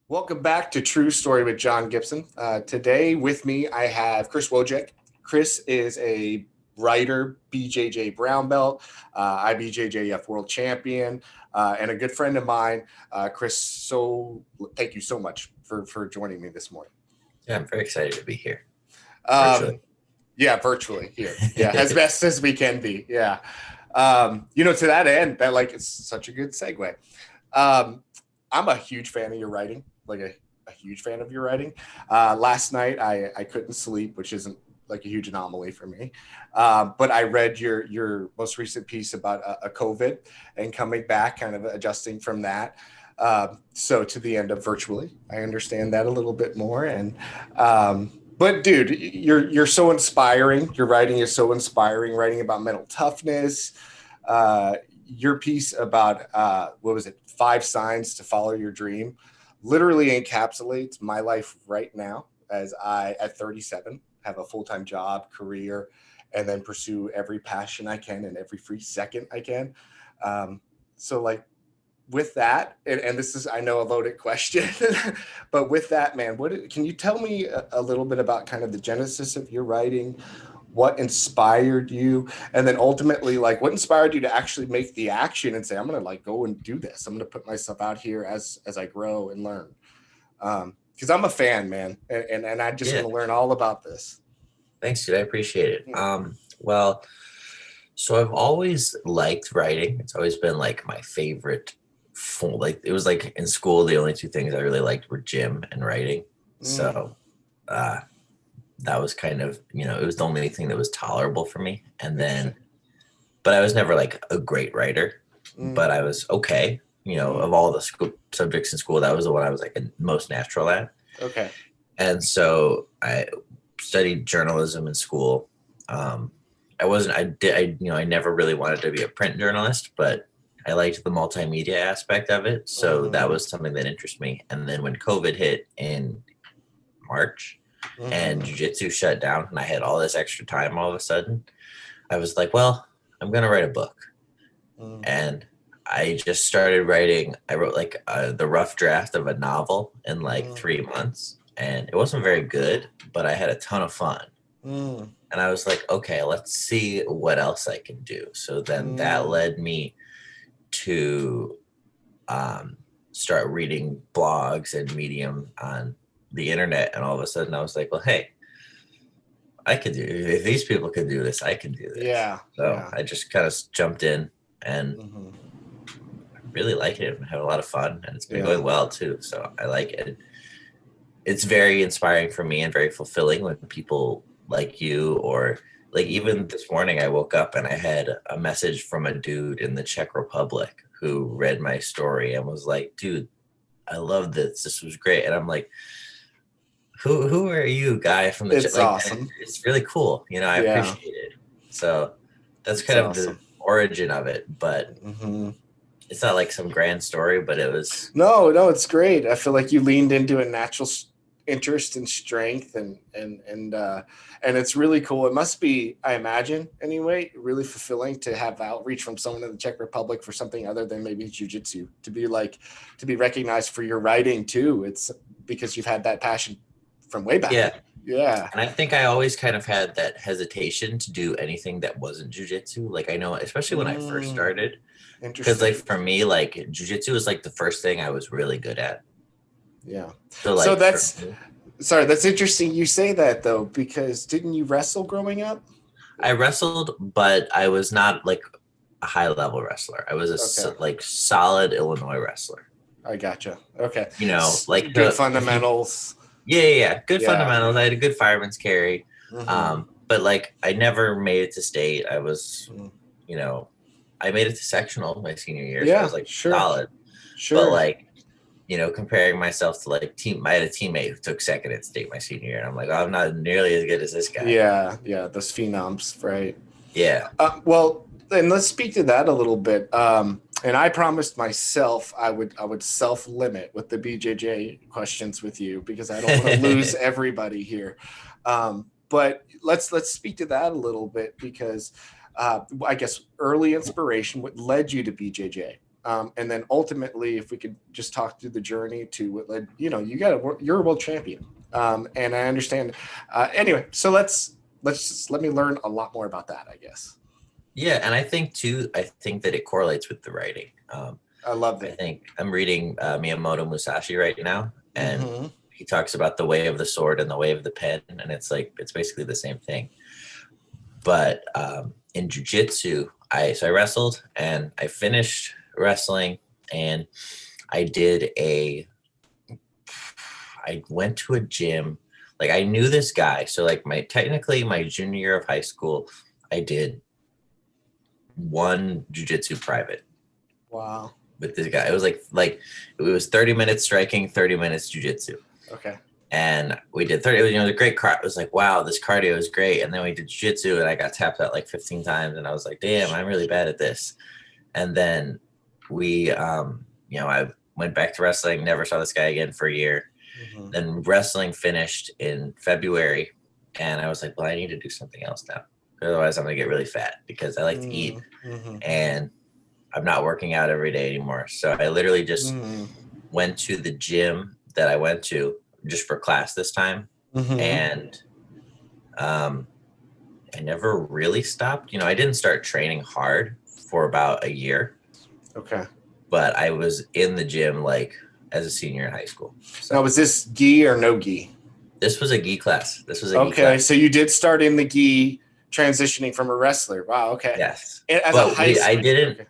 Welcome back to True Story with John Gibson. Today with me, I have Chris Wojcik. Chris is a writer, BJJ brown belt, IBJJF world champion, and a good friend of mine. Chris, thank you so much for joining me this morning. Yeah, I'm very excited to be here. Virtually. Yeah, virtually here. Yeah, as best as we can be. Yeah. To that end, it's such a good segue. I'm a huge fan of your writing, like a huge fan of your writing. Last night, I couldn't sleep, which isn't like a huge anomaly for me. But I read your most recent piece about a COVID and coming back, kind of adjusting from that. So to the end of virtually, I understand that a little bit more. But dude, you're so inspiring. Your writing is so inspiring. Writing about mental toughness. Your piece about what was it? 5 signs to follow your dream literally encapsulates my life right now, as I, at 37, have a full-time job, career, and then pursue every passion I can and every free second I can. With that, and this is, I know, a loaded question, but with that, man, can you tell me a little bit about kind of the genesis of your writing? What inspired you, and then ultimately, what inspired you to actually make the action and say, I'm gonna go and do this. I'm gonna put myself out here as I grow and learn, because I'm a fan, man, and I just want to learn all about this. Thanks, dude. I appreciate it. So I've always liked writing. It's always been my favorite form. It was in school, the only 2 things I really liked were gym and writing. So that was kind of, it was the only thing that was tolerable for me. And then, but I was never a great writer, but I was okay. Of all the school subjects in school, that was the one I was most natural at. Okay. And so I studied journalism in school. I never really wanted to be a print journalist, but I liked the multimedia aspect of it. So that was something that interested me. And then when COVID hit in March, and jiu-jitsu shut down and I had all this extra time all of a sudden, I was like, well, I'm going to write a book. And I just started writing. I wrote the rough draft of a novel in 3 months, and it wasn't very good, but I had a ton of fun. And I was like, okay, let's see what else I can do. So then that led me to start reading blogs and Medium on the internet, and all of a sudden I was like, well, hey, I could do it. If these people could do this, I can do this. Yeah. So I just kind of jumped in and really like it. I have a lot of fun, and it's been going well too. So I like it. It's very inspiring for me and very fulfilling when people like you, or even this morning I woke up and I had a message from a dude in the Czech Republic who read my story and was like, dude, I love this. This was great. And I'm like, who are you, guy from the? It's awesome. It's really cool. I appreciate it. So that's kind of the origin of it, but it's not some grand story. But it was no, it's great. I feel like you leaned into a natural interest and strength, and it's really cool. It must be, I imagine anyway, really fulfilling to have outreach from someone in the Czech Republic for something other than maybe jiu-jitsu, to be recognized for your writing too. It's because you've had that passion from way back. Yeah. And I think I always kind of had that hesitation to do anything that wasn't jiu-jitsu. I know, especially when I first started, because for me, jiu-jitsu was the first thing I was really good at. Yeah. So that's interesting you say that, though, because didn't you wrestle growing up? I wrestled, but I was not a high level wrestler. I was a solid Illinois wrestler. I gotcha. Okay. Good fundamentals. Yeah. Good fundamentals. I had a good fireman's carry. But I never made it to state. I was, I made it to sectional my senior year. Yeah, so I was solid. Sure. But comparing myself to I had a teammate who took second at state my senior year, and I'm like, oh, I'm not nearly as good as this guy. Yeah. Those phenoms, right? Yeah. Well, and let's speak to that a little bit. And I promised myself I would self-limit with the BJJ questions with you, because I don't want to lose everybody here. But let's speak to that a little bit, because I guess early inspiration, what led you to BJJ? And then ultimately, if we could just talk through the journey to what led, you're a world champion. And I understand. Anyway, so let me learn a lot more about that, I guess. Yeah, and I think that it correlates with the writing. I love I that. think I'm reading Miyamoto Musashi right now, and Mm-hmm. he talks about the way of the sword and the way of the pen, and it's basically the same thing. But in jiu-jitsu, I wrestled and I finished wrestling, and I went to a gym. Like, I knew this guy. So like technically my junior year of high school, I did one jiu-jitsu private Wow. with this guy. It was like it was 30 minutes striking, 30 minutes jiu-jitsu. Okay. And we did 30. It was, the great crowd. It was like, wow, this cardio is great. And then we did jiu-jitsu, and I got tapped out like 15 times, and I was like, damn, I'm really bad at this. And then we, I went back to wrestling, never saw this guy again for a year. Mm-hmm. Then wrestling finished in February, and I was like, well, I need to do something else now. Otherwise, I'm going to get really fat, because I like to eat, and I'm not working out every day anymore. So I literally just went to the gym that I went to just for class this time. And I never really stopped. I didn't start training hard for about a year. Okay. But I was in the gym like as a senior in high school. So now, was this gi or no gi? This was a gi class. Okay, so you did start in the gi, transitioning from a wrestler. Wow. Okay. Yes. As but a high school, I didn't. Okay.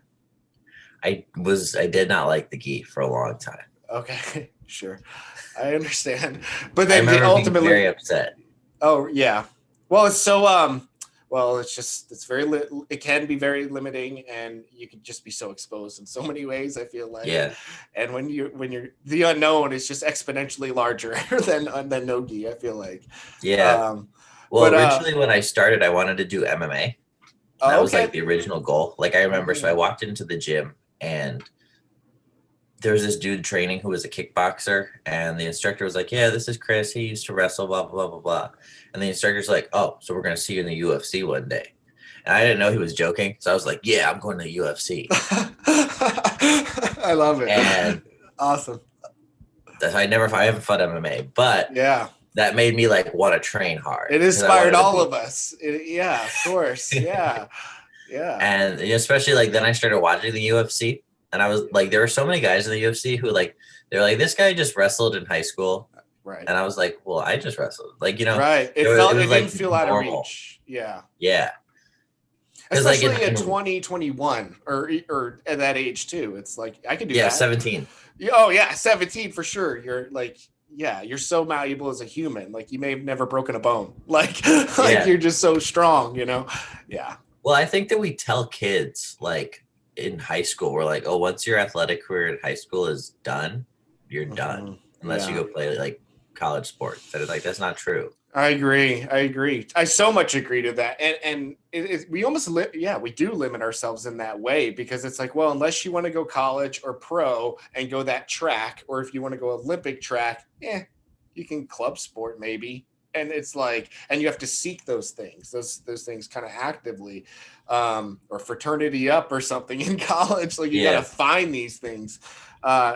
I did not like the gi for a long time. Okay, sure, I understand. But then I remember ultimately being very upset. Oh yeah. Well, it's so well, it can be very limiting, and you can just be so exposed in so many ways, I feel like. Yeah. And when you're the unknown is just exponentially larger than no gi, I feel like. Yeah. Originally when I started, I wanted to do MMA. That was like the original goal. Like, I remember, so I walked into the gym, and there was this dude training who was a kickboxer, and the instructor was like, yeah, this is Chris. He used to wrestle, blah, blah, blah, blah. And the instructor's like, oh, so we're going to see you in the UFC one day. And I didn't know he was joking. So I was like, yeah, I'm going to the UFC. I love it. And awesome. I haven't fought MMA, but yeah, that made me like want to train hard. It inspired all of us. Yeah, of course. Yeah. Yeah. And especially like then I started watching the UFC, and I was like, there were so many guys in the UFC who they're like, this guy just wrestled in high school. Right. And I was like, well, I just wrestled. Like, right. It didn't feel out of reach. Yeah. Yeah. Especially like at 2021 or at that age too. It's like, I could do that. Yeah, 17. Oh yeah, 17 for sure. You're like, yeah, you're so malleable as a human. Like, you may have never broken a bone. Like you're just so strong, Yeah. Well, I think that we tell kids like in high school, we're like, oh, once your athletic career in high school is done, you're done. Unless you go play like college sports. That is like, that's not true. I agree. I so much agree to that. And we almost, we do limit ourselves in that way, because it's like, well, unless you want to go college or pro and go that track, or if you want to go Olympic track, you can club sport maybe. And it's like, and you have to seek those things kind of actively, or fraternity up or something in college. Like, you got to find these things.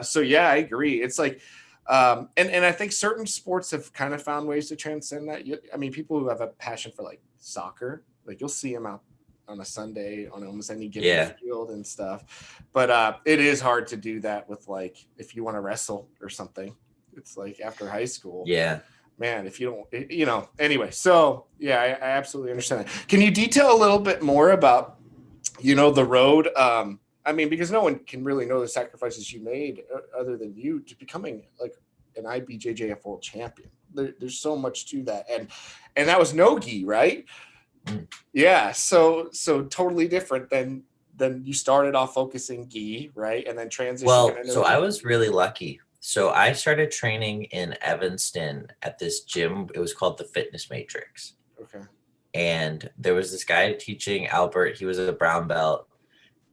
So yeah, I agree. It's like, and I think certain sports have kind of found ways to transcend that. I mean, people who have a passion for like soccer, like you'll see them out on a Sunday on almost any given field and stuff. But it is hard to do that with, like, if you want to wrestle or something. It's like after high school. Yeah. Man, if you don't, anyway. So yeah, I absolutely understand that. Can you detail a little bit more about, the road? I mean, because no one can really know the sacrifices you made other than you to becoming like an IBJJF world champion. There's so much to that. And that was no gi, right? Yeah. So totally different than you started off focusing gi, right? And then transitioned. Well, so I was really lucky. So I started training in Evanston at this gym. It was called the Fitness Matrix. Okay. And there was this guy teaching, Albert. He was a brown belt.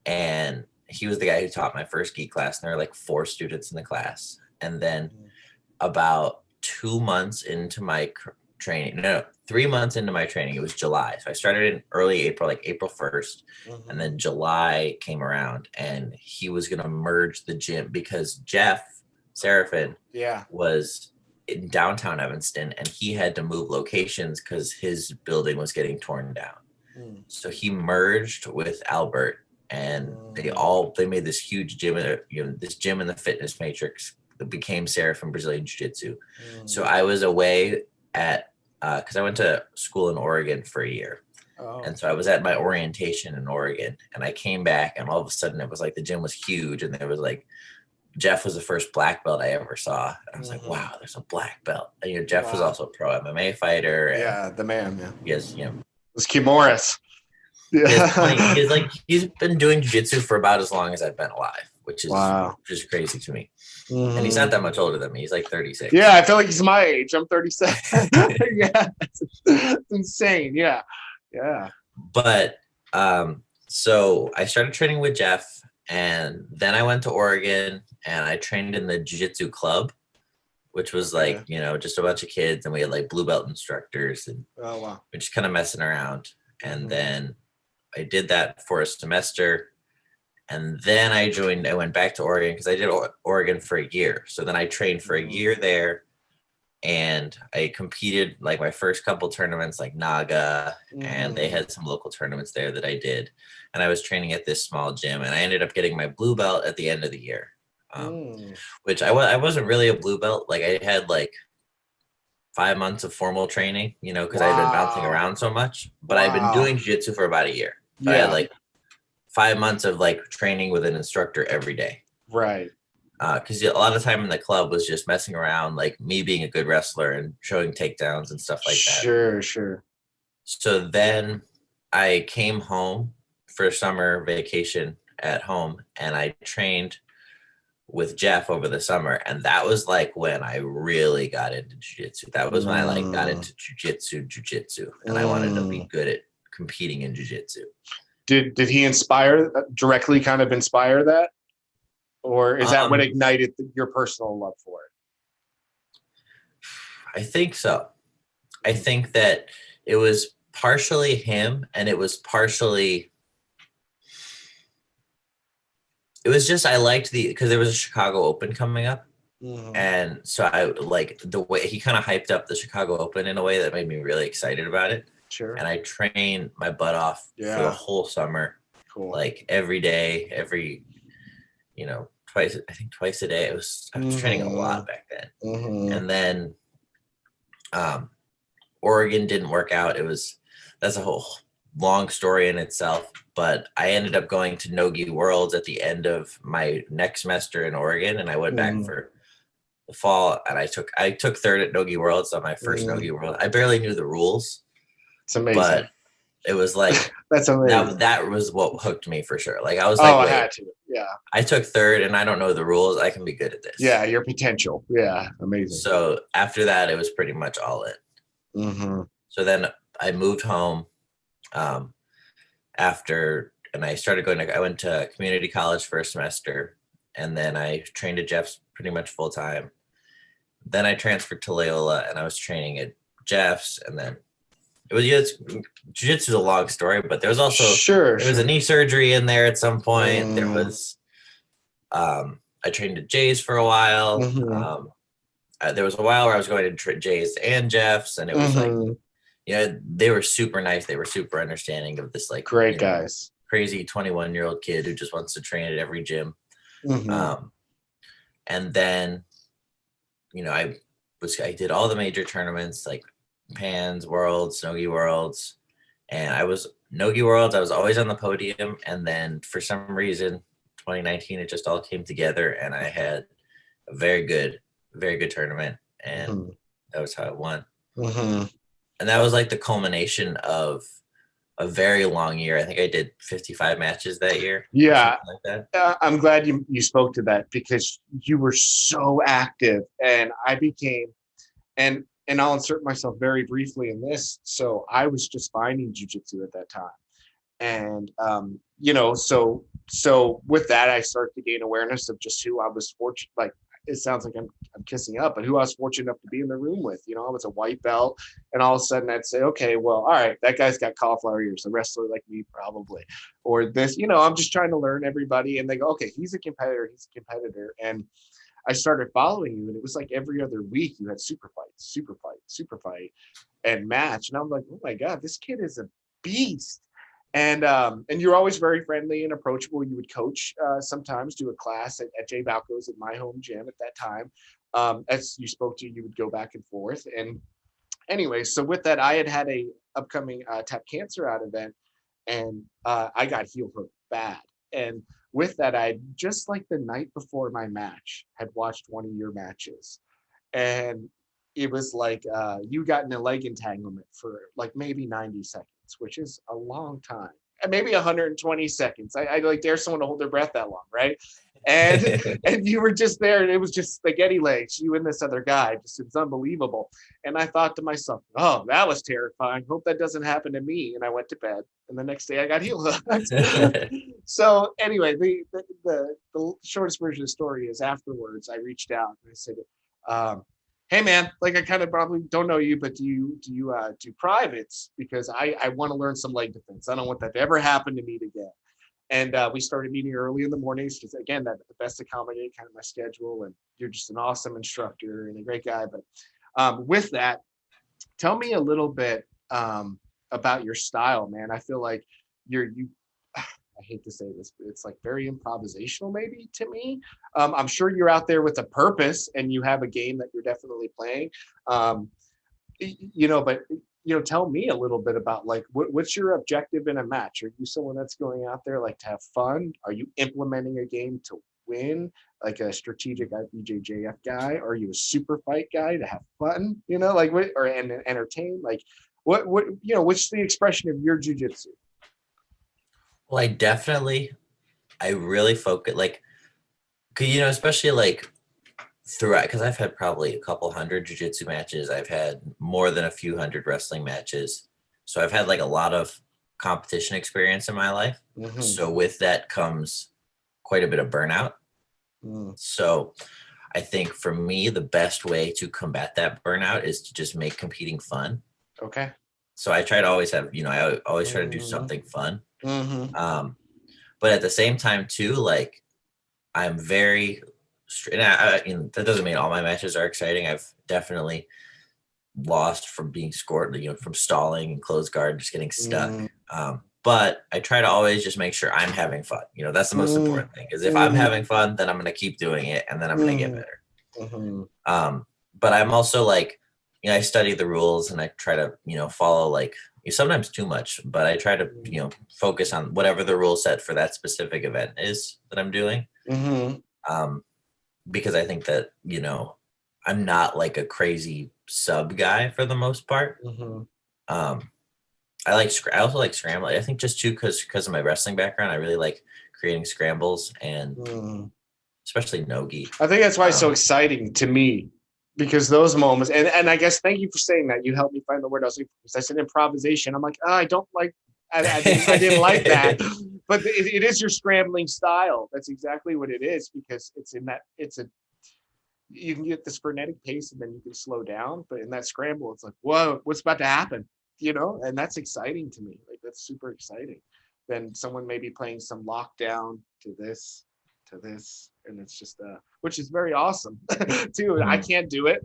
And he was the guy who taught my first gi class. And there were like 4 students in the class. And then about 2 months into my training. No, 3 months into my training. It was July. So I started in early April, like April 1st. And then July came around and he was going to merge the gym because Jeff Seraphin was in downtown Evanston and he had to move locations because his building was getting torn down. So he merged with Albert and they made this huge gym, this gym in the fitness matrix that became Seraphin Brazilian Jiu-Jitsu. So I was away at, because I went to school in Oregon for a year. And so I was at my orientation in Oregon and I came back and all of a sudden it was like the gym was huge and there was like, Jeff was the first black belt I ever saw. And I was like, wow, there's a black belt. And, Jeff was also a pro MMA fighter. And the man. Yes, It's Kimores. Yeah. He's been doing jiu-jitsu for about as long as I've been alive, which is just crazy to me. And he's not that much older than me. He's like 36. Yeah, I feel like he's my age. I'm 37. Yeah, it's insane. Yeah. But so I started training with Jeff, and then I went to Oregon, and I trained in the jiu-jitsu club, which was like just a bunch of kids, and we had like blue belt instructors, and we're just kind of messing around. And then I did that for a semester. And then I went back to Oregon because I did Oregon for a year. So then I trained for a year there and I competed like my first couple tournaments like Naga and they had some local tournaments there that I did. And I was training at this small gym and I ended up getting my blue belt at the end of the year, which I wasn't really a blue belt. Like I had like 5 months of formal training, because I had been bouncing around so much, but I've been doing jiu-jitsu for about a year. So I had like 5 months of like training with an instructor every day. Right. Because a lot of time in the club was just messing around, like me being a good wrestler and showing takedowns and stuff like that. Sure. So then I came home for summer vacation at home and I trained with Jeff over the summer. And that was like when I really got into jiu-jitsu. That was when I like got into jiu-jitsu. And I wanted to be good at competing in jiu-jitsu. Did he directly kind of inspire that? Or is that what ignited your personal love for it? I think so. I think that it was partially him and it was just, I liked because there was a Chicago Open coming up. And so I like the way he kind of hyped up the Chicago Open in a way that made me really excited about it. Sure. And I trained my butt off for the whole summer. Cool. Like every day, twice a day. I was training a lot back then. And then Oregon didn't work out. That's a whole long story in itself, but I ended up going to Nogi Worlds at the end of my next semester in Oregon. And I went back for the fall and I took third at Nogi Worlds on my first Nogi World. I barely knew the rules. It's amazing. But it was like that's amazing. That was what hooked me for sure. Like I was like, I had to. Yeah. I took third and I don't know the rules. I can be good at this. Yeah, your potential. Yeah, amazing. So after that, it was pretty much all in. So then I moved home after, and I started I went to community college for a semester, and then I trained at Jeff's pretty much full time. Then I transferred to Loyola, and I was training at Jeff's, and then jiu-jitsu is a long story, but there was also there was a knee surgery in there at some point. There was I trained at Jay's for a while. There was a while where I was going to Jay's and Jeff's, and it was like they were super nice. They were super understanding of this like great guys, crazy 21-year-old kid who just wants to train at every gym. And then I did all the major tournaments like Pans Worlds, Nogi Worlds, and Nogi Worlds. I was always on the podium, and then for some reason, 2019, it just all came together, and I had a very good tournament, and that was how I won. And that was like the culmination of a very long year. I think I did 55 matches that year. Yeah, like that. I'm glad you spoke to that because you were so active, and I became and I'll insert myself very briefly in this. So I was just finding jiu-jitsu at that time. And, so with that, I started to gain awareness of just who I was fortunate. Like it sounds like I'm kissing up, but who I was fortunate enough to be in the room with. I was a white belt, and all of a sudden I'd say, okay, well, all right, that guy's got cauliflower ears, a wrestler like me probably, or this. I'm just trying to learn everybody, and they go, okay, he's a competitor, and I started following you, and it was like every other week you had super fight, and match, and I'm like, oh my god, this kid is a beast. And you're always very friendly and approachable. You would coach sometimes, do a class at Jay Valco's at my home gym at that time. As you spoke to, you would go back and forth. And anyway, so with that, I had a upcoming tap cancer out event, and I got heel hooked bad. And with that, I just like the night before my match had watched one of your matches, and it was like you got in a leg entanglement for like maybe 90 seconds, which is a long time, and maybe 120 seconds. I like dare someone to hold their breath that long, right? And you were just there, and it was just spaghetti legs, you and this other guy. Just, it's unbelievable. And I thought to myself, oh, that was terrifying. Hope that doesn't happen to me. And I went to bed, and the next day I got heel hooked. So anyway, the shortest version of the story is afterwards I reached out and I said, hey man, like I kind of probably don't know you, but do you do privates? Because I want to learn some leg defense. I don't want that to ever happen to me again. And we started meeting early in the mornings because, again, that the best accommodate kind of my schedule. And you're just an awesome instructor and a great guy. But with that, tell me a little bit about your style, man. I feel like I hate to say this, but it's like very improvisational maybe to me. I'm sure you're out there with a purpose and you have a game that you're definitely playing. But tell me a little bit about like what's your objective in a match? Are you someone that's going out there like to have fun? Are you implementing a game to win, like a strategic IBJJF guy? Are you a super fight guy to have fun? And entertain? Like what's the expression of your jiu-jitsu? Well, I really focus, like, especially like throughout, because I've had probably a couple hundred jiu-jitsu matches. I've had more than a few hundred wrestling matches. So I've had like a lot of competition experience in my life. Mm-hmm. So with that comes quite a bit of burnout. So I think for me, the best way to combat that burnout is to just make competing fun. Okay. So I try to always have, I always try to do something fun. Mm-hmm. But at the same time too, like I'm very, and that doesn't mean all my matches are exciting. I've definitely lost from being scored, from stalling and closed guard, just getting stuck. But I try to always just make sure I'm having fun. That's the most important thing, is if I'm having fun, then I'm going to keep doing it, and then I'm going to get better. But I'm also like, I study the rules and I try to, follow like, sometimes too much, but I try to, focus on whatever the rule set for that specific event is that I'm doing. Because I think that, I'm not like a crazy sub guy for the most part. I also like scrambling. I think just too, because of my wrestling background, I really like creating scrambles and especially no-gi. I think that's why it's so exciting to me, because those moments, and I guess thank you for saying that. You helped me find the word I was looking for, because I said improvisation. I'm like, I don't like, I didn't like that. But it is your scrambling style. That's exactly what it is, because you can get this frenetic pace and then you can slow down. But in that scramble, it's like, whoa, what's about to happen? And that's exciting to me. Like, that's super exciting. Then someone may be playing some lockdown to this, and it's just which is very awesome too. I can't do it,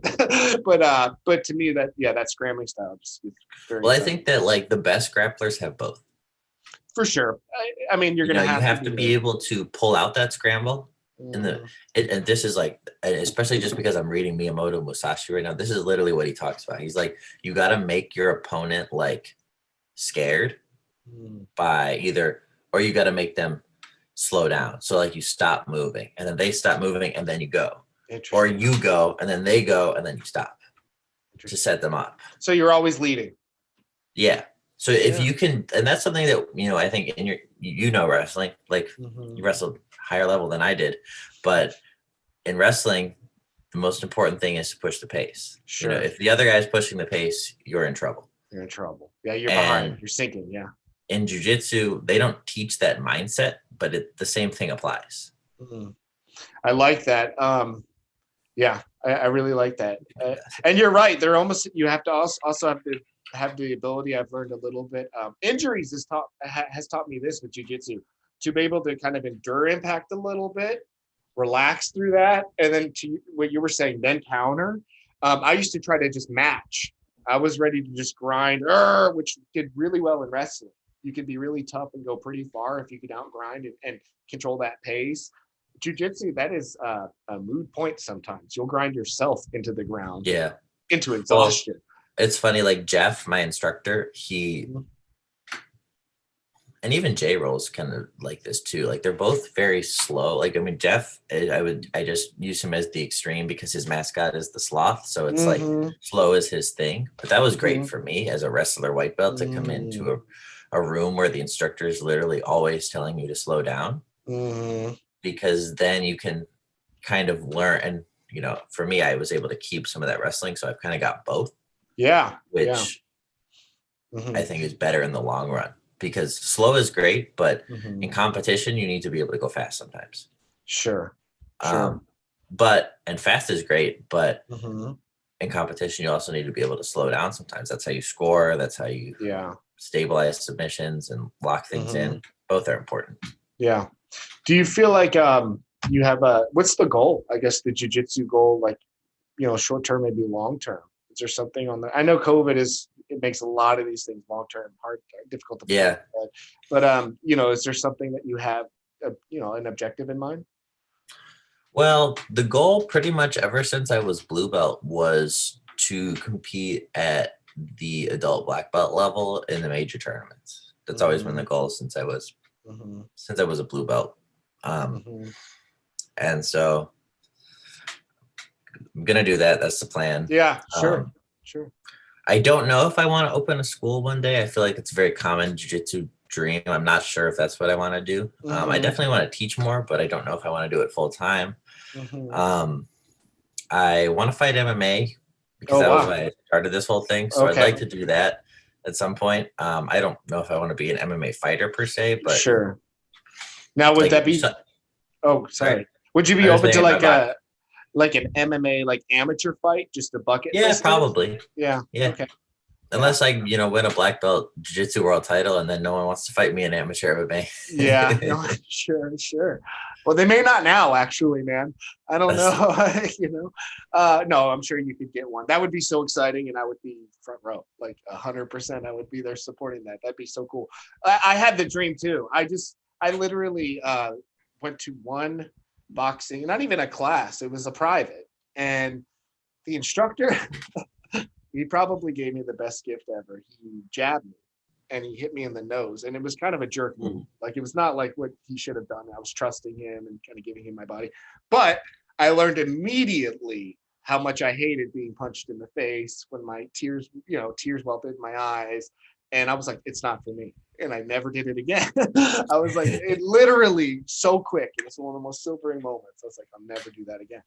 but to me that scrambling style just is very well exciting. I think that like the best grapplers have both, for sure. I mean, you're gonna have to be able to pull out that scramble. And this is like, especially just because I'm reading Miyamoto Musashi right now, this is literally what he talks about. He's like, you got to make your opponent like scared by or you got to make them slow down. So like you stop moving and then they stop moving and then you go, or you go and then they go and then you stop to set them up. So you're always leading. Yeah. So if you can, and that's something that, I think in wrestling, like you wrestled higher level than I did, but in wrestling, the most important thing is to push the pace. Sure. If the other guy's pushing the pace, you're in trouble. You're in trouble. Yeah. You're behind. You're sinking. Yeah. In jiu-jitsu, they don't teach that mindset, but the same thing applies. I like that. Yeah, I really like that. And you're right. They're almost, you have to also have to have the ability. I've learned a little bit. Injuries has taught me this with jujitsu, to be able to kind of endure impact a little bit, relax through that, and then to what you were saying, then counter. I used to try to just match. I was ready to just grind, which did really well in wrestling. You could be really tough and go pretty far if you could outgrind and control that pace. Jiu-jitsu, that is a mood point sometimes. You'll grind yourself into the ground, Yeah. into Well, exhaustion. it's funny, like Jeff, my instructor, and even J Roll's kind of like this too. Like they're both very slow. Like, I mean, Jeff, I just use him as the extreme because his mascot is the sloth. So it's like slow is his thing. But that was great for me as a wrestler white belt to come into a room where the instructor is literally always telling you to slow down, because then you can kind of learn. And, you know, for me, I was able to keep some of that wrestling. So I've kind of got both. Yeah. Which I think is better in the long run. Because slow is great, but in competition, you need to be able to go fast sometimes. Sure. And fast is great, but in competition, you also need to be able to slow down sometimes. That's how you score. That's how you stabilize submissions and lock things in. Both are important. Yeah. Do you feel like you have what's the goal? I guess the jiu-jitsu goal, like, you know, short term, maybe long term. Is there something on the? I know COVID it makes a lot of these things long term hard, difficult to plan. But you know, is there something that you have, you know, an objective in mind? Well, the goal pretty much ever since I was blue belt was to compete at the adult black belt level in the major tournaments. That's always been the goal since I was a blue belt. And so I'm gonna do that. That's the plan. Yeah, sure. I don't know if I want to open a school one day. I feel like it's a very common jiu-jitsu dream. I'm not sure if that's what I want to do. I definitely want to teach more, but I don't know if I want to do it full time. I want to fight MMA because that was why I started this whole thing. So I'd like to do that at some point. I don't know if I want to be an MMA fighter per se, but sure. Now, would that be? Oh, sorry. Right. Would you be open to like an MMA like amateur fight, just a bucket? Yeah, probably. Yeah. Okay. Unless I, you know, win a black belt jiu-jitsu world title and then no one wants to fight me in amateur MMA. Yeah, no, sure. Well, they may not now, actually, man. I don't know. You know, no, I'm sure you could get one. That would be so exciting, and I would be front row, like 100%. I would be there supporting that. That'd be so cool. I had the dream too. I literally went to one boxing, not even a class. It was a private, and the instructor. He probably gave me the best gift ever. He jabbed me and he hit me in the nose. And it was kind of a jerk move. Like, it was not like what he should have done. I was trusting him and kind of giving him my body. But I learned immediately how much I hated being punched in the face when my tears welled in my eyes. And I was like, it's not for me. And I never did it again. I was like, it literally so quick. It was one of the most sobering moments. I was like, I'll never do that again.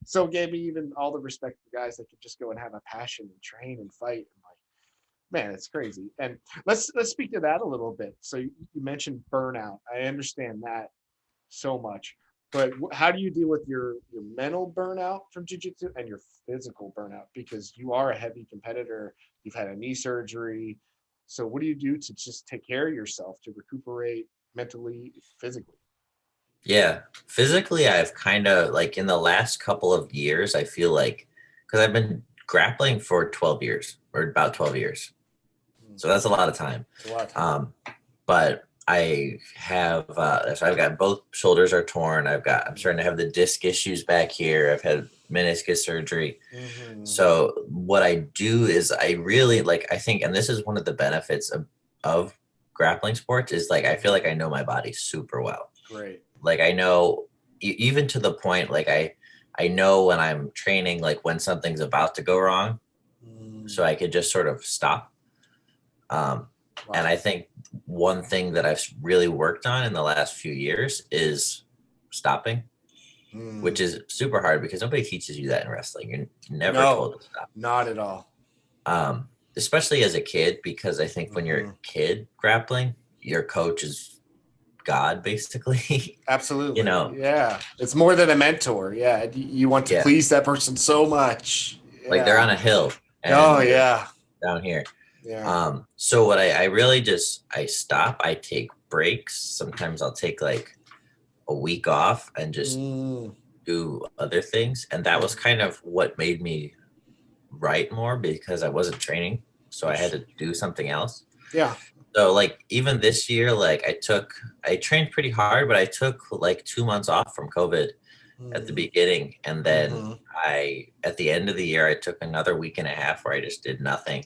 So it gave me even all the respect for guys that could just go and have a passion and train and fight. And like, man, it's crazy. And let's speak to that a little bit. So you mentioned burnout. I understand that so much. But how do you deal with your mental burnout from jiu-jitsu and your physical burnout? Because you are a heavy competitor. You've had a knee surgery. So what do you do to just take care of yourself, to recuperate mentally, physically? Yeah, physically, I've kind of like in the last couple of years, I feel like, because I've been grappling for 12 years or about 12 years. So that's a lot of time. But I have, so I've got both shoulders are torn. I'm starting to have the disc issues back here. I've had meniscus surgery. So what I do is I really I think, and this is one of the benefits of grappling sports is like, I feel like I know my body super well. Great. Like I know, even to the point, like I know when I'm training, like when something's about to go wrong, so I could just sort of stop. And I think one thing that I've really worked on in the last few years is stopping, which is super hard because nobody teaches you that in wrestling. You're never told to stop. Not at all. Especially as a kid, because I think when you're a kid grappling, your coach is God, basically. Absolutely. You know? Yeah. It's more than a mentor. Yeah. You want to please that person so much. Yeah. Like they're on a hill. And yeah. Down here. Yeah. So what I really I stop, I take breaks. Sometimes I'll take like a week off and just do other things. And that was kind of what made me write more, because I wasn't training. So I had to do something else. Yeah. So like even this year, like I trained pretty hard, but I took like 2 months off from COVID at the beginning. And then at the end of the year, I took another week and a half where I just did nothing.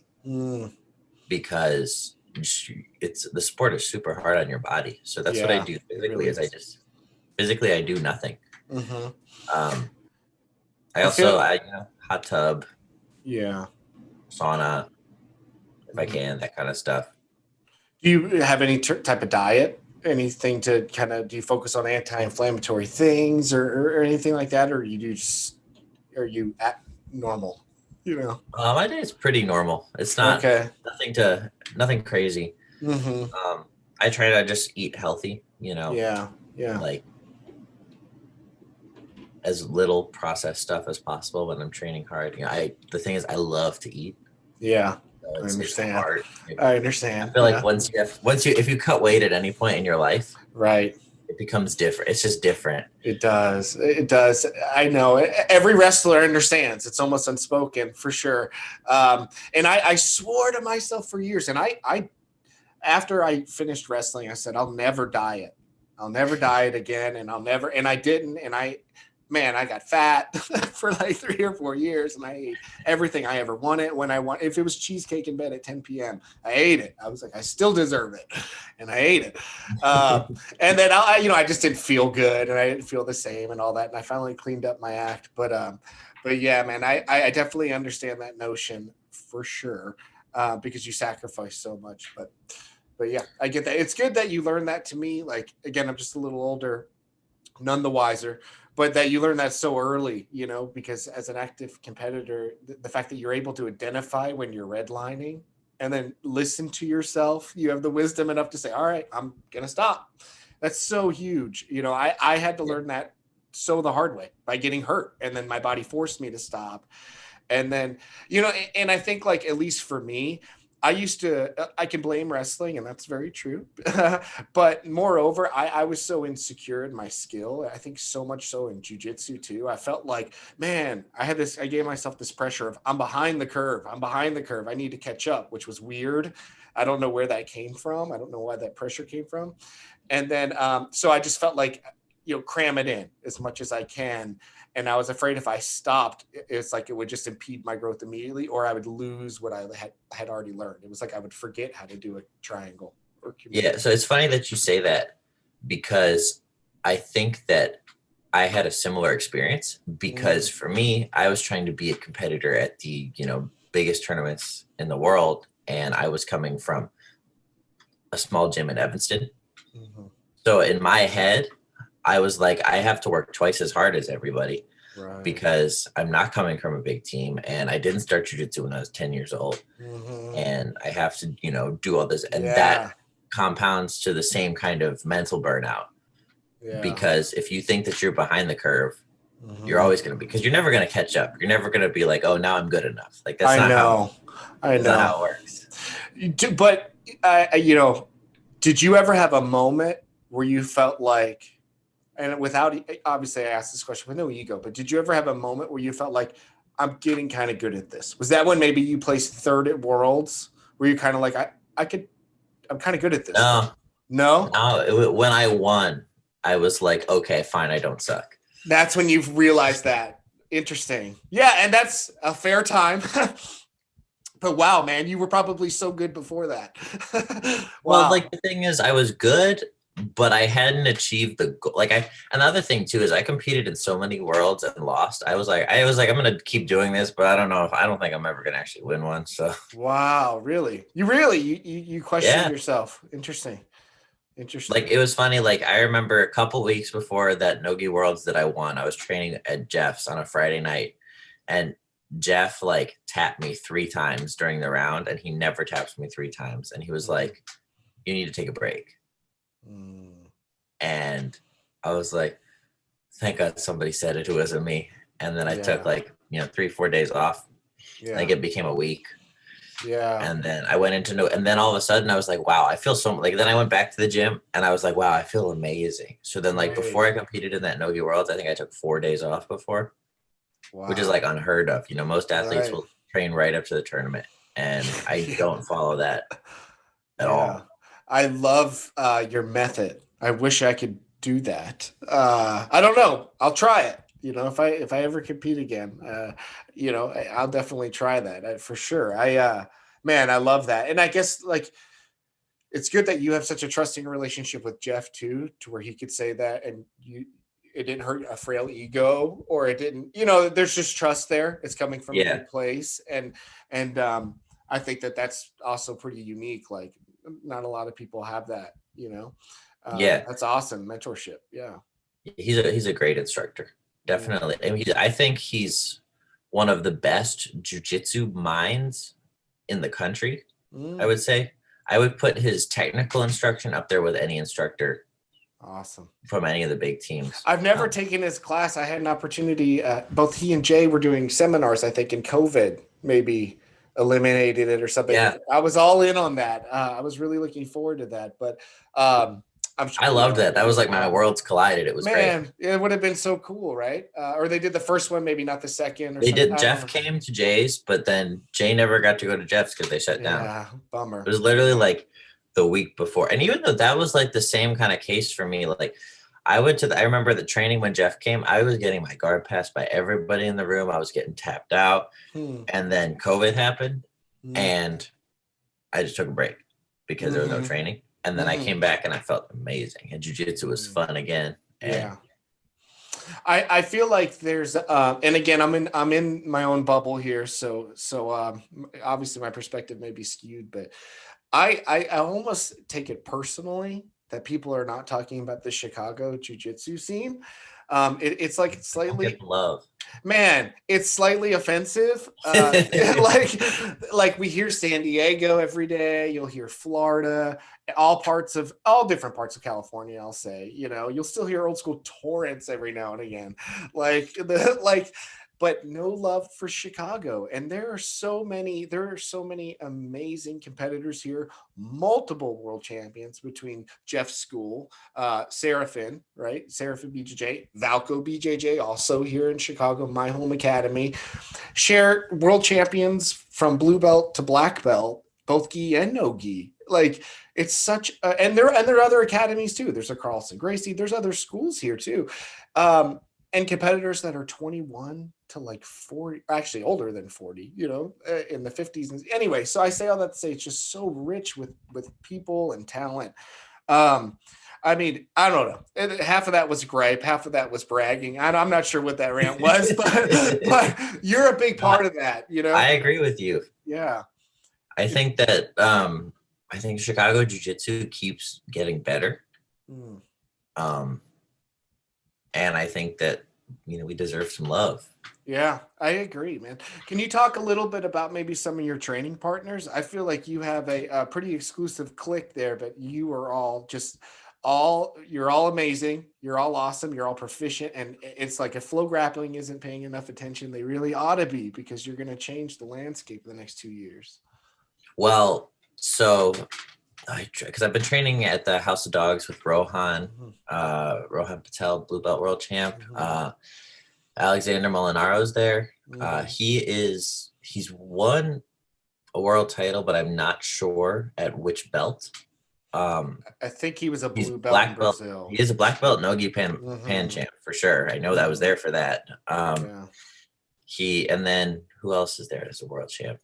Because the sport is super hard on your body. So that's what I do physically, really physically I do nothing. I also hot tub, sauna, if I can, that kind of stuff. Do you have any type of diet? Anything to kind of, do you focus on anti-inflammatory things or anything like that? Or are you at normal? My day is pretty normal. It's not nothing crazy. I try to just eat healthy, like as little processed stuff as possible when I'm training hard. The thing is, I love to eat. Yeah. So I understand. Hard. I understand. I feel like if you cut weight at any point in your life, right, it becomes different. It's just different. It does. I know. Every wrestler understands. It's almost unspoken, for sure. And I swore to myself for years. And I after I finished wrestling, I said, I'll never diet. I'll never diet again. And I didn't. And I got fat for like 3 or 4 years, and I ate everything I ever wanted when I want. If it was cheesecake in bed at 10 p.m., I ate it. I was like, I still deserve it, and I ate it. And then I just didn't feel good, and I didn't feel the same, and all that. And I finally cleaned up my act. But yeah, man, I definitely understand that notion for sure, because you sacrifice so much. But yeah, I get that. It's good that you learned that. To me, like, again, I'm just a little older, none the wiser. But that you learn that so early, because as an active competitor, the fact that you're able to identify when you're redlining and then listen to yourself, you have the wisdom enough to say, all right, I'm going to stop. That's so huge. I had to learn that the hard way by getting hurt. And then my body forced me to stop. And then, and I think, like, at least for me, I can blame wrestling, and that's very true. But moreover, I was so insecure in my skill. I think so much so in jiu-jitsu too. I felt like, man, I gave myself this pressure of I'm behind the curve. I need to catch up, which was weird. I don't know where that came from. I don't know why that pressure came from. And then, so I just felt like, cram it in as much as I can. And I was afraid if I stopped, it's like it would just impede my growth immediately, or I would lose what I had already learned. It was like I would forget how to do a triangle. Yeah, so it's funny that you say that, because I think that I had a similar experience, because for me, I was trying to be a competitor at the, biggest tournaments in the world. And I was coming from a small gym in Evanston. So in my head, I was like, I have to work twice as hard as everybody, because I'm not coming from a big team, and I didn't start jiu-jitsu when I was 10 years old. And I have to, do all this. And that compounds to the same kind of mental burnout. Because if you think that you're behind the curve, you're always going to be, because you're never going to catch up. You're never going to be like, oh, now I'm good enough. Like, that's not how it works. But, did you ever have a moment where you felt like, and without, obviously I asked this question with no ego, but did you ever have a moment where you felt like, I'm getting kind of good at this? Was that when maybe you placed third at Worlds, where you kind of like, I'm kind of good at this? No? When I won, I was like, okay, fine, I don't suck. That's when you've realized that. Interesting. Yeah, and that's a fair time. But wow, man, you were probably so good before that. Wow. Well, like, the thing is, I was good, but I hadn't achieved the goal. Like, another thing too is I competed in so many worlds and lost. I was like, I'm going to keep doing this, but I don't think I'm ever going to actually win one. So. Wow. Really? You questioned yourself. Interesting. Like, it was funny. Like, I remember a couple weeks before that Nogi Worlds that I won, I was training at Jeff's on a Friday night, and Jeff like tapped me 3 times during the round, and he never taps me 3 times. And he was like, you need to take a break. And I was like, thank God somebody said it who wasn't me. And then I took like, 3-4 days off. I think it became a week. Yeah. And then I went into and then all of a sudden I was like, wow, I feel so like, then I went back to the gym and I was like, wow, I feel amazing. So then like before I competed in that Nogi Worlds, I think I took 4 days off before, which is like unheard of. Most athletes will train right up to the tournament, and I don't follow that at all. I love your method. I wish I could do that. I don't know. I'll try it. If I ever compete again, I'll definitely try that for sure. Man, I love that. And I guess like, it's good that you have such a trusting relationship with Jeff too, to where he could say that and it didn't hurt a frail ego, or it didn't, there's just trust there. It's coming from a good place. And I think that that's also pretty unique. Like, not a lot of people have that, that's awesome. Mentorship. Yeah. He's a great instructor. Definitely. I mean, I think he's one of the best jiu-jitsu minds in the country. I would say I would put his technical instruction up there with any instructor. Awesome. From any of the big teams. I've never taken his class. I had an opportunity. Both he and Jay were doing seminars, I think, in COVID, maybe eliminated it or something. Yeah. I was all in on that. I was really looking forward to that. But I'm sure, I loved that. That was like my worlds collided. It was great. It would have been so cool, right? Or they did the first one, maybe not the second. Or they did. Jeff came to Jay's, but then Jay never got to go to Jeff's because they shut down. Yeah, bummer. It was literally like the week before. And even though that was like the same kind of case for me, like I remember the training when Jeff came, I was getting my guard passed by everybody in the room. I was getting tapped out. And then COVID happened and I just took a break because there was no training. And then I came back and I felt amazing. And jiu-jitsu was fun again. And I feel like there's and again, I'm in my own bubble here. So obviously my perspective may be skewed, but I almost take it personally that people are not talking about the Chicago jiu-jitsu scene. It's like slightly love. Man, it's slightly offensive. Like we hear San Diego every day. You'll hear Florida, all different parts of California. I'll say, you'll still hear old school Torrance every now and again, but no love for Chicago. And there are so many amazing competitors here, multiple world champions between Jeff's school, Seraphin, right? Seraphin BJJ, Valco BJJ, also here in Chicago, my home academy, share world champions from blue belt to black belt, both gi and no gi. Like, it's such and there are other academies too. There's a Carlson Gracie, there's other schools here too. And competitors that are 21 to like 40, actually older than 40, in the 50s. Anyway, so I say all that to say it's just so rich with people and talent. I mean, I don't know. Half of that was gripe, half of that was bragging. I'm not sure what that rant was, but you're a big part of that, I agree with you. Yeah. I think that I think Chicago Jiu-Jitsu keeps getting better. And I think that, we deserve some love. Yeah, I agree, man. Can you talk a little bit about maybe some of your training partners? I feel like you have a pretty exclusive clique there, but you are all you're all amazing. You're all awesome. You're all proficient. And it's like if Flow Grappling isn't paying enough attention, they really ought to be, because you're going to change the landscape in the next 2 years. Well, so because I've been training at the House of Dogs with Rohan Patel, blue belt world champ. Alexander Molinaro's there. He's won a world title, but I'm not sure at which belt. I think he was a blue belt black in Brazil. He is a black belt Nogi pan champ for sure. I know that was there for that. And then who else is there as a world champ?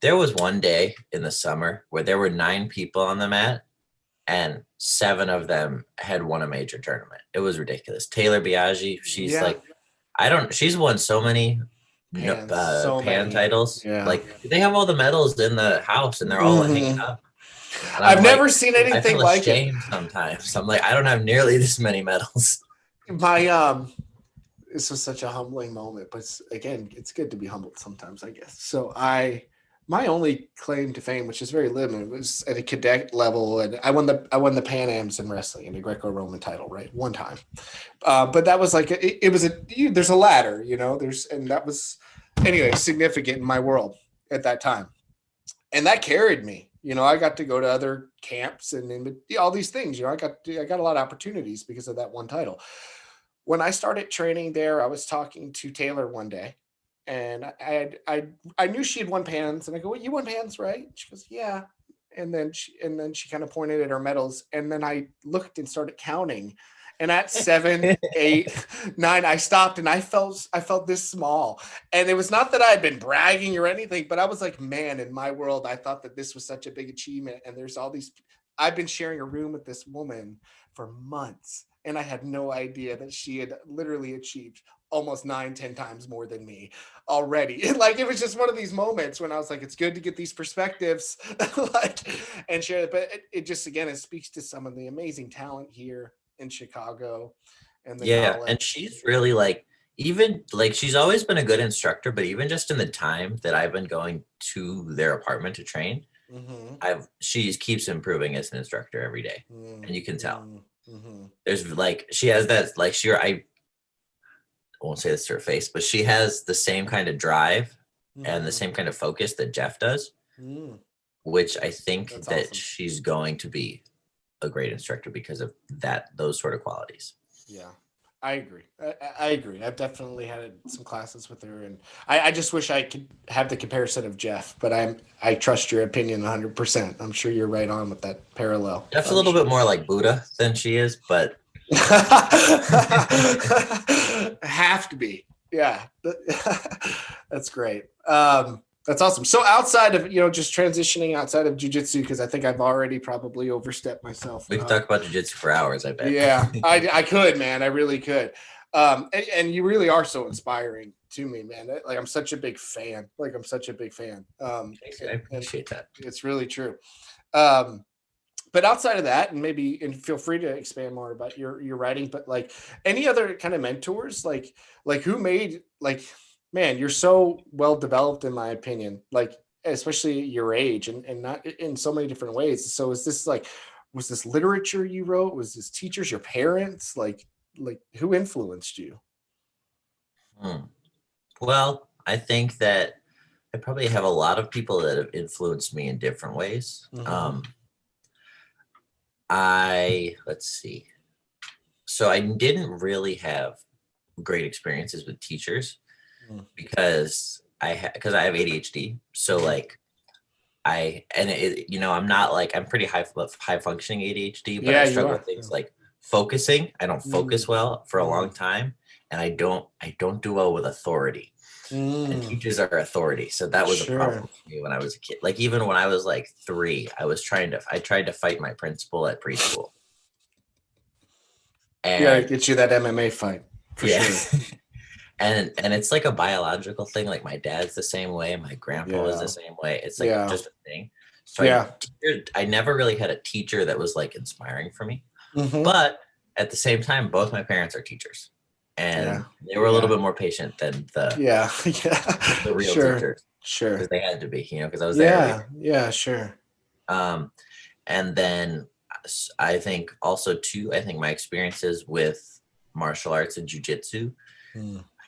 There was one day in the summer where there were 9 people on the mat and 7 of them had won a major tournament. It was ridiculous. Taylor Biaggi, she's she's won so many pan titles. Yeah. Like, they have all the medals in the house and they're all hanging up. I've never seen anything like it. Sometimes I'm like, I don't have nearly this many medals. This was such a humbling moment, but again, it's good to be humbled sometimes, I guess. So I My only claim to fame, which is very limited, was at a cadet level, and I won the Pan Ams in wrestling in the Greco-Roman title, right, one time. But that was like it was there's a ladder, and that was anyway significant in my world at that time, and that carried me. I got to go to other camps and all these things. I got a lot of opportunities because of that one title. When I started training there, I was talking to Taylor one day, and I knew she had won Pans, and I go, "Well, you won Pans, right?" She goes, "Yeah." And then she kind of pointed at her medals, and then I looked and started counting, and at 7, 8, 9, I stopped, and I felt this small, and it was not that I had been bragging or anything, but I was like, man, in my world, I thought that this was such a big achievement, and there's all these. I've been sharing a room with this woman for months, and I had no idea that she had literally achieved almost 9, 10 times more than me already. Like, it was just one of these moments when I was like, it's good to get these perspectives and share it. But it just, again, it speaks to some of the amazing talent here in Chicago and the knowledge. And she's really even she's always been a good instructor, but even just in the time that I've been going to their apartment to train, she keeps improving as an instructor every day, and you can tell. There's she has that I won't say this to her face, but she has the same kind of drive and the same kind of focus that Jeff does, which I think that's that awesome. She's going to be a great instructor because of those sort of qualities. Yeah, I agree. I agree. I've definitely had some classes with her, and I just wish I could have the comparison of Jeff, but I trust your opinion 100%. I'm sure you're right on with that parallel. Jeff's a little bit more like Buddha than she is, but have to be. Yeah. That's great. That's awesome. So outside of, just transitioning outside of jiu-jitsu, because I think I've already probably overstepped myself. We can talk about jiu-jitsu for hours, I bet. Yeah, I could, man. I really could. And you really are so inspiring to me, man. I'm such a big fan. Thanks, I appreciate that. It's really true. But outside of that, and feel free to expand more about your writing, but any other kind of mentors, who made, man, you're so well developed, in my opinion, especially your age and not in so many different ways. So is this was this literature you wrote? Was this teachers, your parents? Who influenced you? Well, I think that I probably have a lot of people that have influenced me in different ways. Let's see. So I didn't really have great experiences with teachers because I have ADHD. So I'm not I'm pretty high functioning ADHD, but I struggle with things like focusing. I don't focus well for a long time, and I don't do well with authority. And teachers are authority, so that was a problem for me when I was a kid. Even when I was 3, I tried to fight my principal at preschool. And get you that MMA fight for sure. and it's a biological thing. My dad's the same way, my grandpa was the same way. It's just a thing. So I never really had a teacher that was inspiring for me. But at the same time, both my parents are teachers. And they were a little bit more patient than the real teachers. Sure. Because they had to be, because I was there. Yeah, sure. And then I think also too, my experiences with martial arts and jiu-jitsu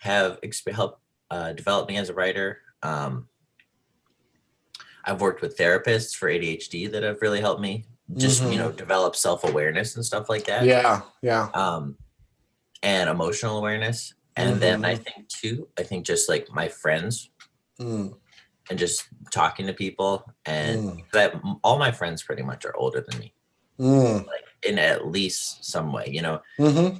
have helped develop me as a writer. I've worked with therapists for ADHD that have really helped me just, develop self-awareness and stuff like that. Yeah. And emotional awareness. And then I think just my friends and just talking to people, and all my friends pretty much are older than me, in at least some way,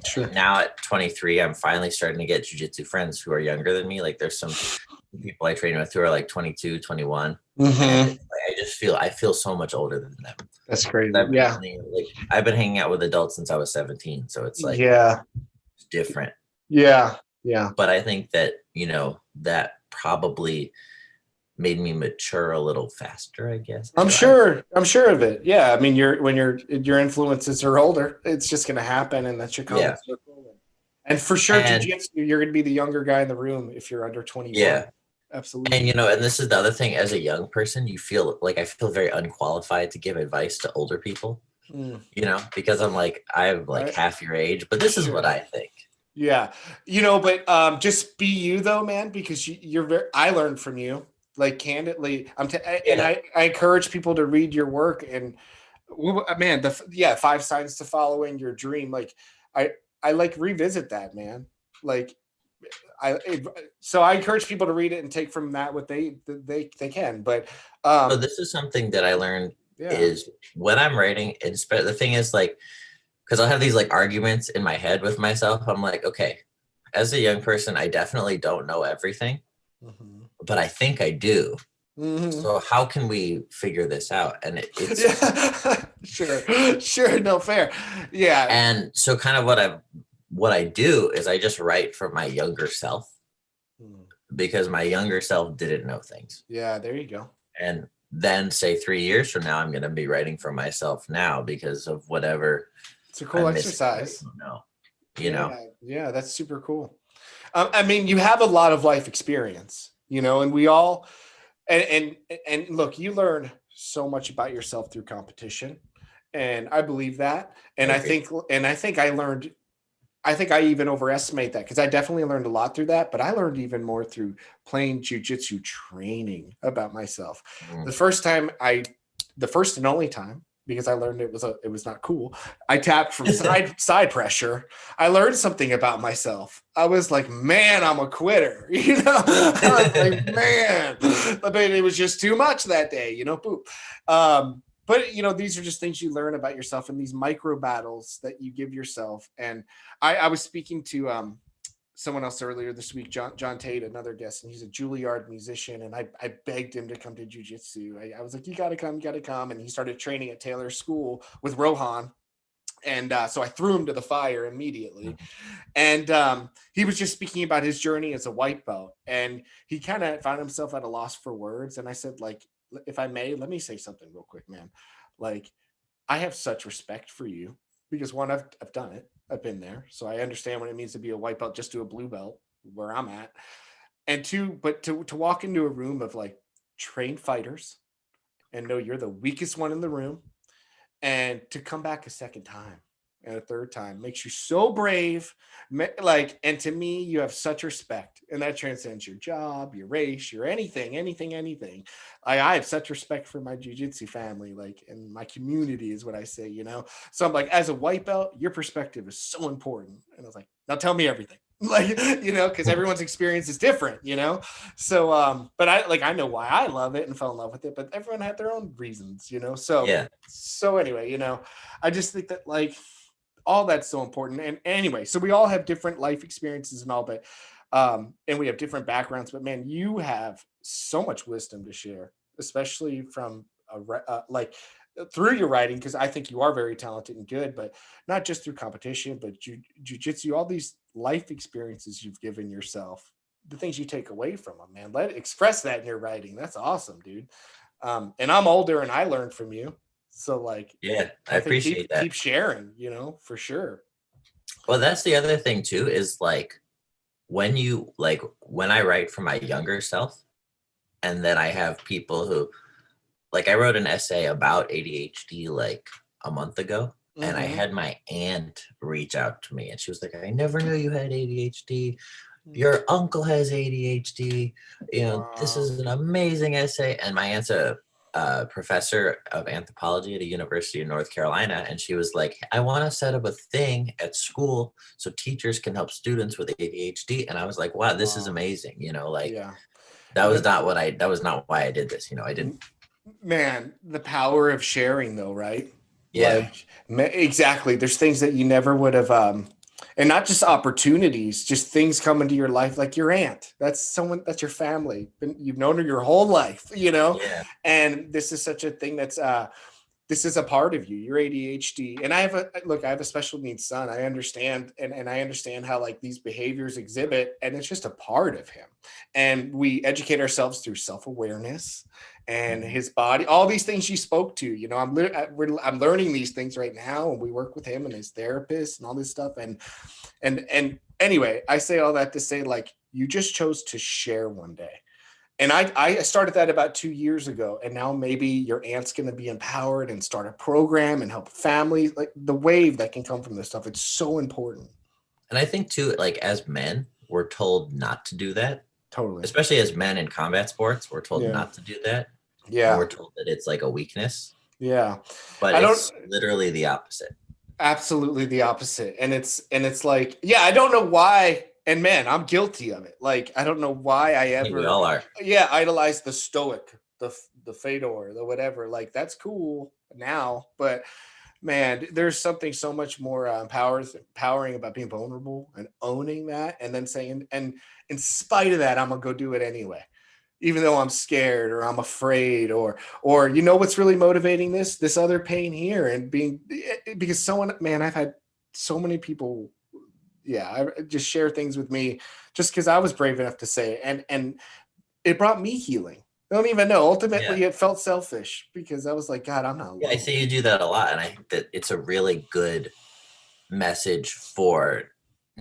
Sure. Now at 23, I'm finally starting to get jiu-jitsu friends who are younger than me. There's some people I train with who are 22, 21. And I feel so much older than them. That's crazy. I've been hanging out with adults since I was 17. So it's different. Yeah. But I think that, that probably made me mature a little faster, I guess. I'm sure of it. Yeah. I mean, your influences are older, it's just going to happen. And that's your common circle. And for sure, jiu-jitsu, you're going to be the younger guy in the room if you're under 21. Absolutely. And, and this is the other thing, as a young person, you feel like I feel very unqualified to give advice to older people, Mm, because I'm like, I'm like right. half your age, but this is what Sure. I think. Yeah. But just be you though, man, because you're very, I learned from you, like candidly. And Yeah. I encourage people to read your work and man, five signs to following your dream. Like I, I like revisit that, man. Like so I encourage people to read it and take from that what they can. But So um, this is something that I learned yeah. is when I'm writing, the thing is like, because I'll have these like arguments in my head with myself. I'm like, okay, as a young person, I definitely don't know everything, Mm-hmm. but I think I do. Mm-hmm. So how can we figure this out? And it's Yeah. Sure. No, fair. Yeah. and so kind of what I do is I just write for my younger self, Mm. because my younger self didn't know things. Yeah, there you go. And then say 3 years from now, I'm going to be writing for myself now because of whatever It's a cool I'm missing that I exercise. don't know, you know? Yeah, that's super cool. I mean, you have a lot of life experience, and we all, and look, you learn so much about yourself through competition, and I believe that, I and agree. I think I learned. I think I even overestimate that because I definitely learned a lot through that, but I learned even more through playing jujitsu training about myself. Mm. The first time the first and only time, because I learned it was not cool. I tapped from side pressure. I learned something about myself. I was like, man, I'm a quitter. I was like, man, but it was just too much that day. Boop. But these are just things you learn about yourself and these micro battles that you give yourself. And I was speaking to someone else earlier this week, John Tate, another guest, and he's a Juilliard musician. And I begged him to come to jiu-jitsu. I was like, you got to come. And he started training at Taylor School with Rohan. And so I threw him to the fire immediately. And he was just speaking about his journey as a white belt. And he kind of found himself at a loss for words. And I said, like, if I may, let me say something real quick, man. Like, I have such respect for you because one, I've done it. I've been there. So I understand what it means to be a white belt just to a blue belt where I'm at. And two, but to walk into a room of like trained fighters and know you're the weakest one in the room and to come back a second time and a third time makes you so brave. Like, and to me, you have such respect, and that transcends your job, your race, your anything. I have such respect for my jiu-jitsu family, like, and my community is what I say. So I'm like, as a white belt, your perspective is so important. And I was like, now tell me everything. Like, because everyone's experience is different. So but I know why I love it and fell in love with it, but everyone had their own reasons. So Yeah. anyway, I just think that like all that's so important. And anyway, so we all have different life experiences and all, but and we have different backgrounds, but man, you have so much wisdom to share, especially from like through your writing, because I think you are very talented and good, but not just through competition, but jujitsu, all these life experiences you've given yourself, the things you take away from them, man. Express that in your writing. That's awesome, dude. And I'm older and I learned from you. So like Yeah. I I think appreciate keep that. keep sharing, for sure. Well, that's the other thing too, is like when I write for my younger self, and then I have people who, like, I wrote an essay about ADHD like a month ago, and I Mm-hmm. had my aunt reach out to me, and she was like, I never knew you had ADHD. Your uncle has ADHD. This Wow. is an amazing essay. And my aunt's a professor of anthropology at a university in North Carolina. And she was like, I want to set up a thing at school so teachers can help students with ADHD. And I was like, wow, this is Wow. amazing. Like, Yeah. that was not why I did this. I didn't. Man, the power of sharing though, right? Yeah. Like exactly. There's things that you never would have and not just opportunities, just things come into your life like your aunt. That's your family. You've known her your whole life. Yeah. And this is such a thing that's this is a part of you. You're ADHD. And I have a special needs son. I understand and I understand how like these behaviors exhibit, and it's just a part of him. And we educate ourselves through self-awareness and Mhm. his body, all these things you spoke to. I'm learning these things right now, and we work with him and his therapist and all this stuff. And anyway, I say all that to say like you just chose to share one day. And I started that about 2 years ago. And now maybe your aunt's going to be empowered and start a program and help families. Like the wave that can come from this stuff. It's so important. And I think too, like as men, we're told not to do that. Totally. Especially as men in combat sports, we're told not to do that. Yeah. And we're told that it's like a weakness. Yeah. But it's literally the opposite. Absolutely the opposite. And it's like, yeah, I don't know why. And man, I'm guilty of it. Like, I don't know why I ever, we all are. Yeah, idolize the stoic, the Fedor, the whatever. Like, that's cool now, but man, there's something so much more empowering about being vulnerable and owning that, and then saying, and in spite of that, I'm gonna go do it anyway, even though I'm scared or I'm afraid, or you know what's really motivating this other pain here, and because someone, man, I've had so many people. Yeah, I just share things with me just because I was brave enough to say it. And it brought me healing. I don't even know. Ultimately, It felt selfish because I was like, God, I'm not alone. Yeah, I say you do that a lot. And I think that it's a really good message for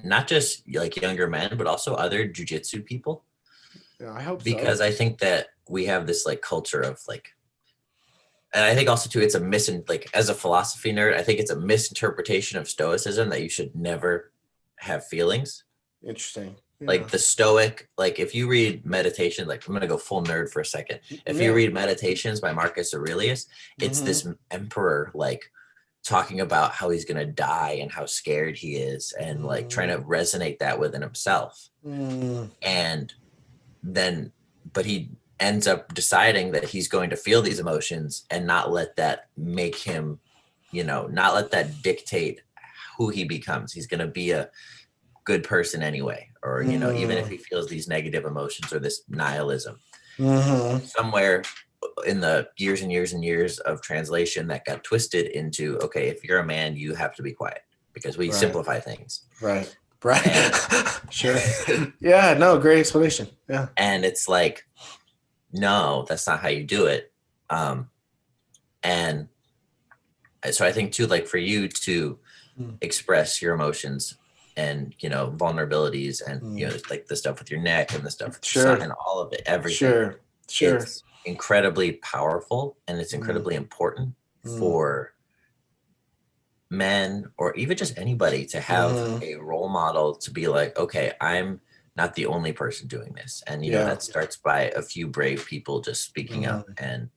not just like younger men, but also other jiu-jitsu people. Yeah, I hope so. Because I think that we have this like culture of like, and I think also too, it's like as a philosophy nerd, I think it's a misinterpretation of stoicism that you should never have feelings. Interesting. Yeah. Like the stoic, like if you read meditation, like I'm going to go full nerd for a second. If you read Meditations by Marcus Aurelius, it's this emperor, like talking about how he's going to die and how scared he is, and like trying to resonate that within himself. And then, but he ends up deciding that he's going to feel these emotions and not let that make him, not let that dictate who he becomes. He's going to be a good person anyway, or even if he feels these negative emotions or this nihilism. Somewhere in the years and years and years of translation that got twisted into, okay, if you're a man, you have to be quiet, because we simplify things. Right. Sure. Yeah, no, great explanation. Yeah. And it's like, no, that's not how you do it. And so I think too, like for you to express your emotions and vulnerabilities and like the stuff with your neck and the stuff with your son and all of it, everything. Sure. It's incredibly powerful, and it's incredibly important for men, or even just anybody, to have a role model to be like, okay, I'm not the only person doing this. And that starts by a few brave people just speaking up and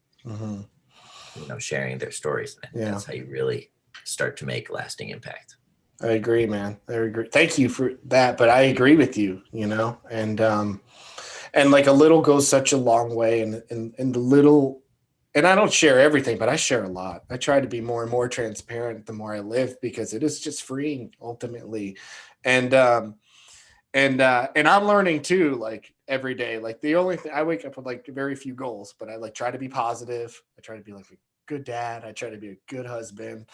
sharing their stories. And I think that's how you really start to make lasting impact. I agree, man. I agree. Thank you for that. But I agree with you, and like a little goes such a long way, and the little, and I don't share everything, but I share a lot. I try to be more and more transparent the more I live, because it is just freeing ultimately. And I'm learning too, like every day. Like the only thing, I wake up with like very few goals, but I like try to be positive. I try to be like a good dad. I try to be a good husband.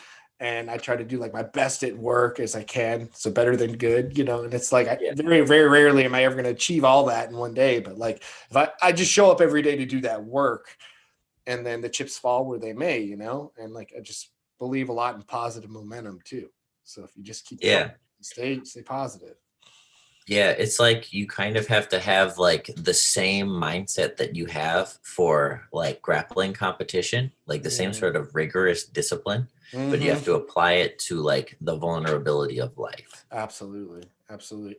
And I try to do like my best at work as I can. So better than good, and it's like, very, very rarely am I ever going to achieve all that in one day. But like, if I just show up every day to do that work, and then the chips fall where they may, and like, I just believe a lot in positive momentum too. So if you just keep stay positive. Yeah, it's like you kind of have to have like the same mindset that you have for like grappling competition, like the same sort of rigorous discipline, but you have to apply it to like the vulnerability of life. Absolutely.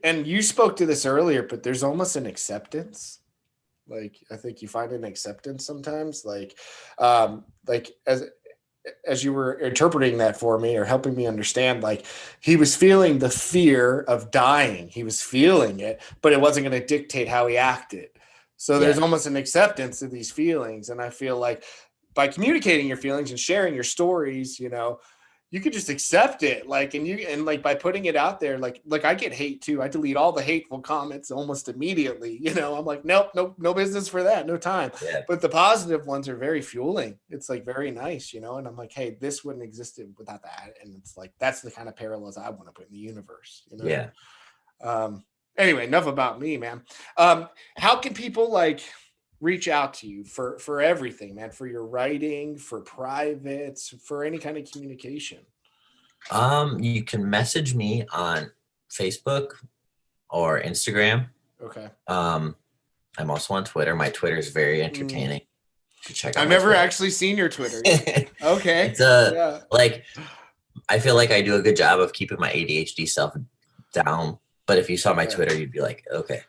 And you spoke to this earlier, but there's almost an acceptance. Like, I think you find an acceptance sometimes, like as you were interpreting that for me, or helping me understand, like he was feeling the fear of dying. He was feeling it, but it wasn't going to dictate how he acted. So there's almost an acceptance of these feelings. And I feel like by communicating your feelings and sharing your stories, you could just accept it. Like, and like by putting it out there, like I get hate too. I delete all the hateful comments almost immediately. I'm like, nope, no business for that. No time. Yeah. But the positive ones are very fueling. It's like very nice, and I'm like, hey, this wouldn't exist without that. And it's like, that's the kind of parallels I want to put in the universe, Yeah. Anyway, enough about me, man. How can people like reach out to you for everything, man, for your writing, for privates, for any kind of communication? You can message me on Facebook or Instagram. Okay. I'm also on Twitter. My Twitter is very entertaining. To check out I've my never Twitter. actually seen your Twitter. Okay. It's Yeah. like, I feel like I do a good job of keeping my ADHD self down. But if you saw my Twitter, you'd be like, okay.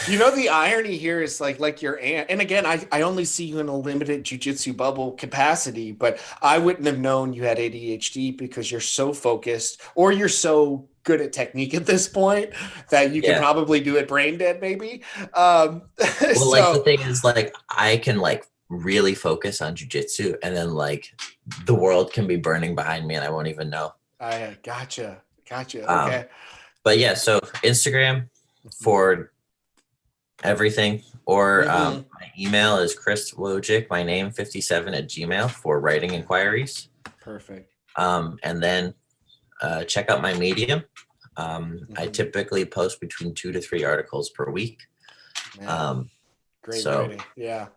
You know, the irony here is like your aunt, and again, I only see you in a limited jiu-jitsu bubble capacity, but I wouldn't have known you had ADHD because you're so focused or you're so good at technique at this point that you can probably do it brain dead, maybe. Well, like the thing is, like, I can like really focus on jiu-jitsu, and then like the world can be burning behind me and I won't even know. I gotcha. Okay. But yeah, so Instagram for everything, or my email is chriswojcik, my name 57 at gmail for writing inquiries. Perfect. And then check out my Medium. I typically post between 2 to 3 articles per week. Great writing. Yeah.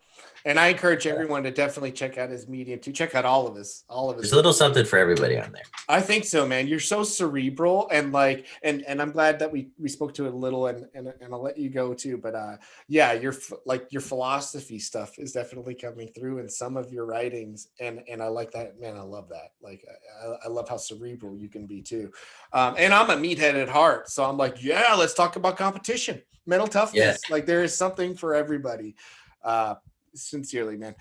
And I encourage everyone to definitely check out his Medium, to check out all of his. There's a little something for everybody on there. I think so, man. You're so cerebral, and like, and I'm glad that we spoke to it a little, and I'll let you go too. But yeah, your philosophy stuff is definitely coming through in some of your writings, and I like that, man. I love that. Like, I love how cerebral you can be too. And I'm a meathead at heart, so I'm like, yeah, let's talk about competition, mental toughness. Yeah. Like, there is something for everybody. Sincerely, man.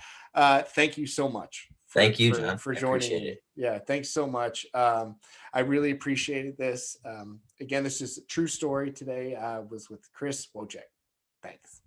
Thank you so much. Thank you, John, for joining me. Yeah, thanks so much. I really appreciated this. Again, this is a true story today. I was with Chrismwojcik. Thanks.